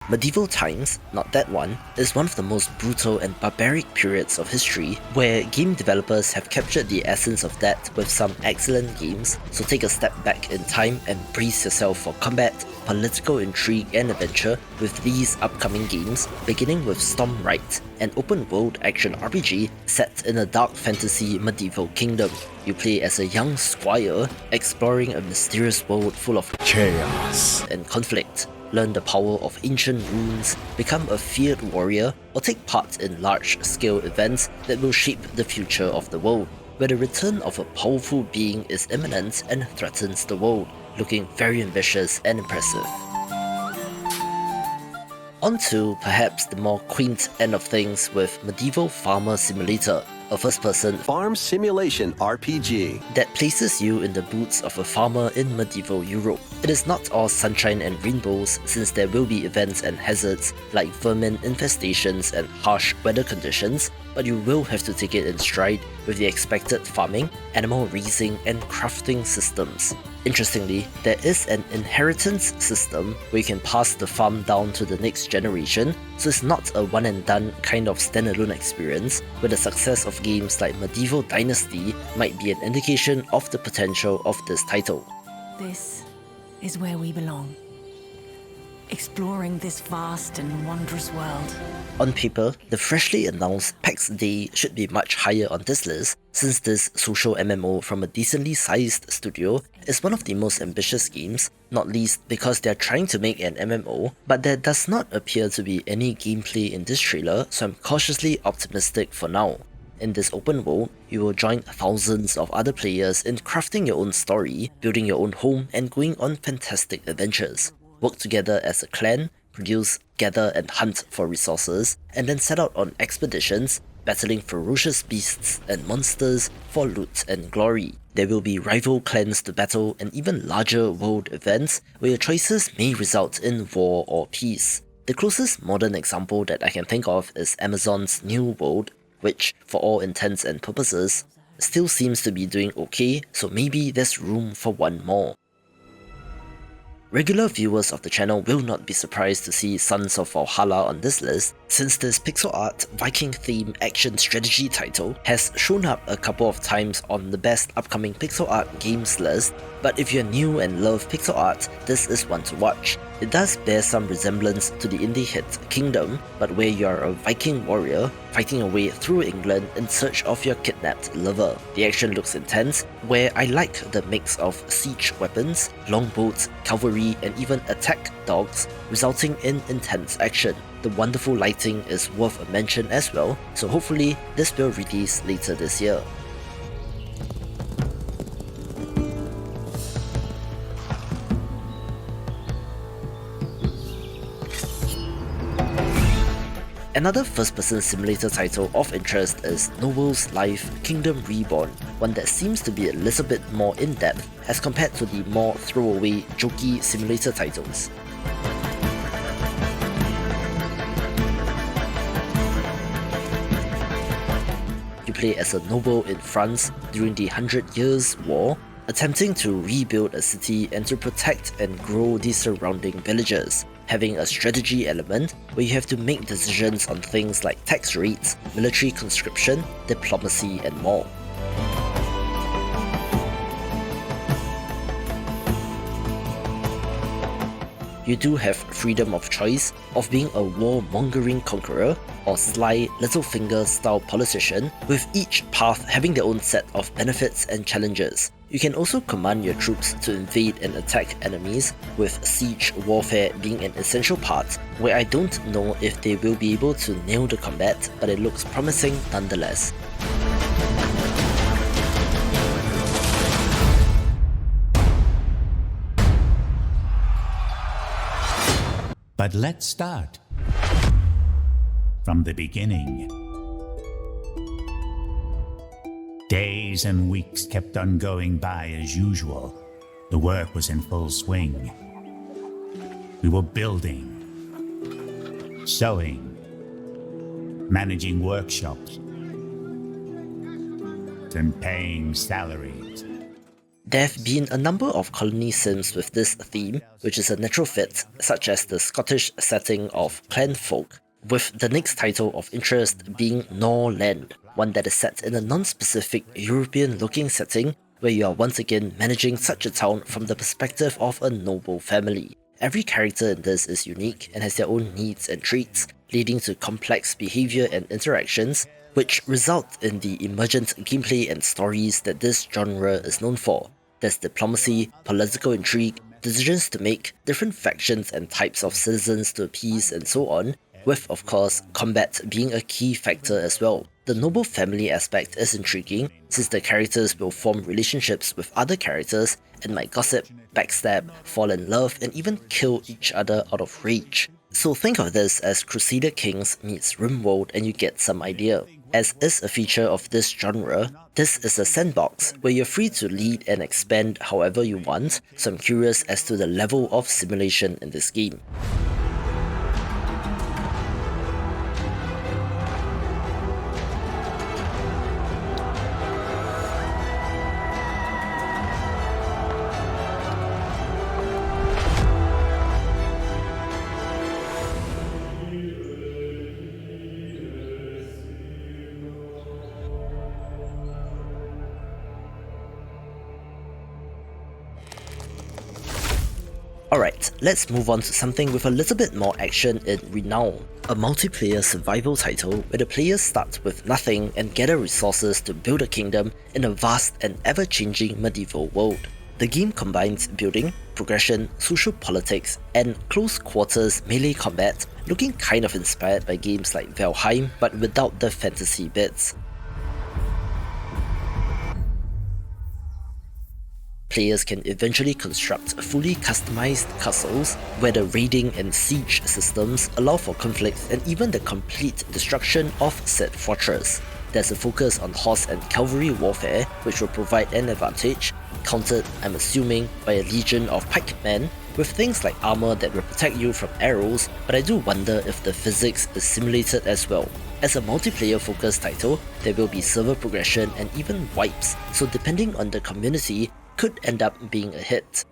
Medieval times, not that one, is one of the most brutal and barbaric periods of history where game developers have captured the essence of that with some excellent games, so take a step back in time and brace yourself for combat, political intrigue and adventure with these upcoming games, beginning with Stormrite, an open-world action RPG set in a dark fantasy medieval kingdom. You play as a young squire exploring a mysterious world full of chaos and conflict. Learn the power of ancient runes, become a feared warrior, or take part in large-scale events that will shape the future of the world, where the return of a powerful being is imminent and threatens the world, looking very ambitious and impressive. On to perhaps the more quaint end of things with Medieval Farmer Simulator, a first-person farm simulation RPG that places you in the boots of a farmer in medieval Europe. It is not all sunshine and rainbows, since there will be events and hazards like vermin infestations and harsh weather conditions, but you will have to take it in stride with the expected farming, animal raising and crafting systems. Interestingly, there is an inheritance system where you can pass the farm down to the next generation, so it's not a one and done kind of standalone experience, where the success of games like Medieval Dynasty might be an indication of the potential of this title. This is where we belong. Exploring this vast and wondrous world. On paper, the freshly announced Pax Dei should be much higher on this list, since this social MMO from a decently sized studio is one of the most ambitious games, not least because they are trying to make an MMO, but there does not appear to be any gameplay in this trailer, so I'm cautiously optimistic for now. In this open world, you will join thousands of other players in crafting your own story, building your own home and going on fantastic adventures. Work together as a clan, produce, gather and hunt for resources, and then set out on expeditions, battling ferocious beasts and monsters for loot and glory. There will be rival clans to battle and even larger world events where your choices may result in war or peace. The closest modern example that I can think of is Amazon's New World, which, for all intents and purposes, still seems to be doing okay, so maybe there's room for one more. Regular viewers of the channel will not be surprised to see Sons of Valhalla on this list, since this pixel art Viking theme action strategy title has shown up a couple of times on the best upcoming pixel art games list, but if you're new and love pixel art, this is one to watch. It does bear some resemblance to the indie hit Kingdom, but where you are a Viking warrior fighting your way through England in search of your kidnapped lover. The action looks intense, where I like the mix of siege weapons, longbows, cavalry and even attack dogs, resulting in intense action. The wonderful lighting is worth a mention as well, so hopefully this will release later this year. Another first-person simulator title of interest is Noble's Life Kingdom Reborn, one that seems to be a little bit more in-depth as compared to the more throwaway, jokey simulator titles. You play as a noble in France during the 100 Years' War, attempting to rebuild a city and to protect and grow the surrounding villages, having a strategy element where you have to make decisions on things like tax rates, military conscription, diplomacy and more. You do have freedom of choice of being a war-mongering conqueror or sly Littlefinger-style politician, with each path having their own set of benefits and challenges. You can also command your troops to invade and attack enemies, with siege warfare being an essential part, where I don't know if they will be able to nail the combat, but it looks promising nonetheless. But let's start from the beginning. Days and weeks kept on going by as usual. The work was in full swing. We were building, sewing, managing workshops, and paying salaries. There have been a number of colony sims with this theme, which is a natural fit, such as the Scottish setting of clan folk, with the next title of interest being Norland, one that is set in a non-specific European-looking setting where you are once again managing such a town from the perspective of a noble family. Every character in this is unique and has their own needs and traits, leading to complex behavior and interactions, which result in the emergent gameplay and stories that this genre is known for. There's diplomacy, political intrigue, decisions to make, different factions and types of citizens to appease, and so on, with of course combat being a key factor as well. The noble family aspect is intriguing since the characters will form relationships with other characters and might gossip, backstab, fall in love, and even kill each other out of rage. So think of this as Crusader Kings meets RimWorld and you get some idea. As is a feature of this genre, this is a sandbox where you're free to lead and expand however you want, so I'm curious as to the level of simulation in this game. Alright, let's move on to something with a little bit more action in Renown, a multiplayer survival title where the players start with nothing and gather resources to build a kingdom in a vast and ever-changing medieval world. The game combines building, progression, social politics, and close quarters melee combat, looking kind of inspired by games like Valheim but without the fantasy bits. Players can eventually construct fully customized castles, where the raiding and siege systems allow for conflicts and even the complete destruction of said fortress. There's a focus on horse and cavalry warfare, which will provide an advantage, countered, I'm assuming, by a legion of pikemen, with things like armor that will protect you from arrows, but I do wonder if the physics is simulated as well. As a multiplayer focused title, there will be server progression and even wipes, so depending on the community, could end up being a hit.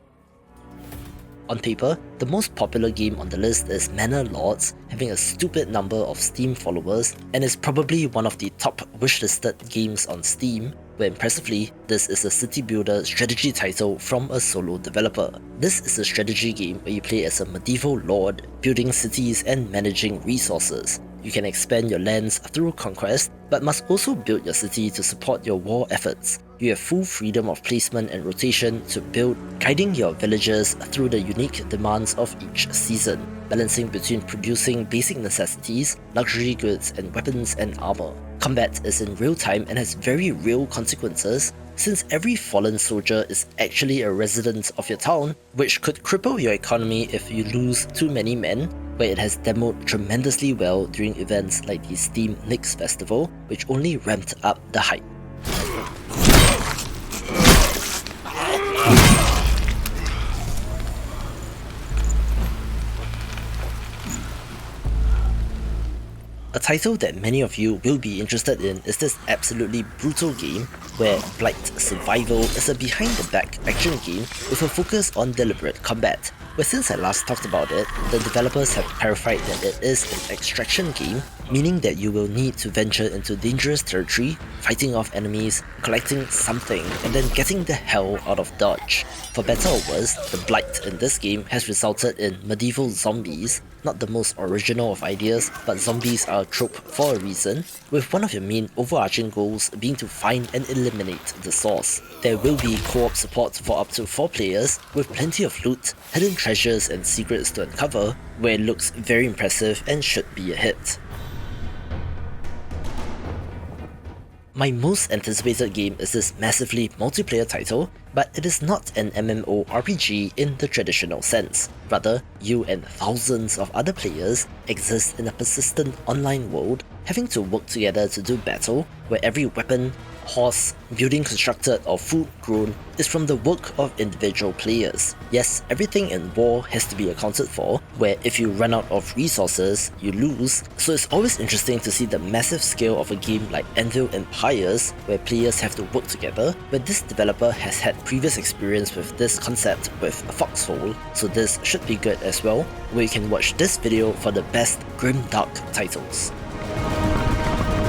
On paper, the most popular game on the list is Manor Lords, having a stupid number of Steam followers, and is probably one of the top wishlisted games on Steam, where impressively, this is a city builder strategy title from a solo developer. This is a strategy game where you play as a medieval lord, building cities and managing resources. You can expand your lands through conquest, but must also build your city to support your war efforts. You have full freedom of placement and rotation to build, guiding your villagers through the unique demands of each season, balancing between producing basic necessities, luxury goods, and weapons and armor. Combat is in real time and has very real consequences, since every fallen soldier is actually a resident of your town, which could cripple your economy if you lose too many men, where it has demoed tremendously well during events like the Steam Nix Festival, which only ramped up the hype. A title that many of you will be interested in is this absolutely brutal game where Blight Survival is a behind-the-back action game with a focus on deliberate combat, where since I last talked about it, the developers have clarified that it is an extraction game, meaning that you will need to venture into dangerous territory, fighting off enemies, collecting something, and then getting the hell out of Dodge. For better or worse, the Blight in this game has resulted in medieval zombies, not the most original of ideas, but zombies are a trope for a reason, with one of your main overarching goals being to find and eliminate the source. There will be co-op support for up to 4 players, with plenty of loot, hidden treasures and secrets to uncover, where it looks very impressive and should be a hit. My most anticipated game is this massively multiplayer title, but it is not an MMORPG in the traditional sense. Rather, you and thousands of other players exist in a persistent online world, having to work together to do battle, where every weapon, horse, building constructed or food grown is from the work of individual players. Yes, everything in war has to be accounted for, where if you run out of resources, you lose, so it's always interesting to see the massive scale of a game like Anvil Empires, where players have to work together, but this developer has had previous experience with this concept with Foxhole, so this should be good as well, where you can watch this video for the best grimdark titles.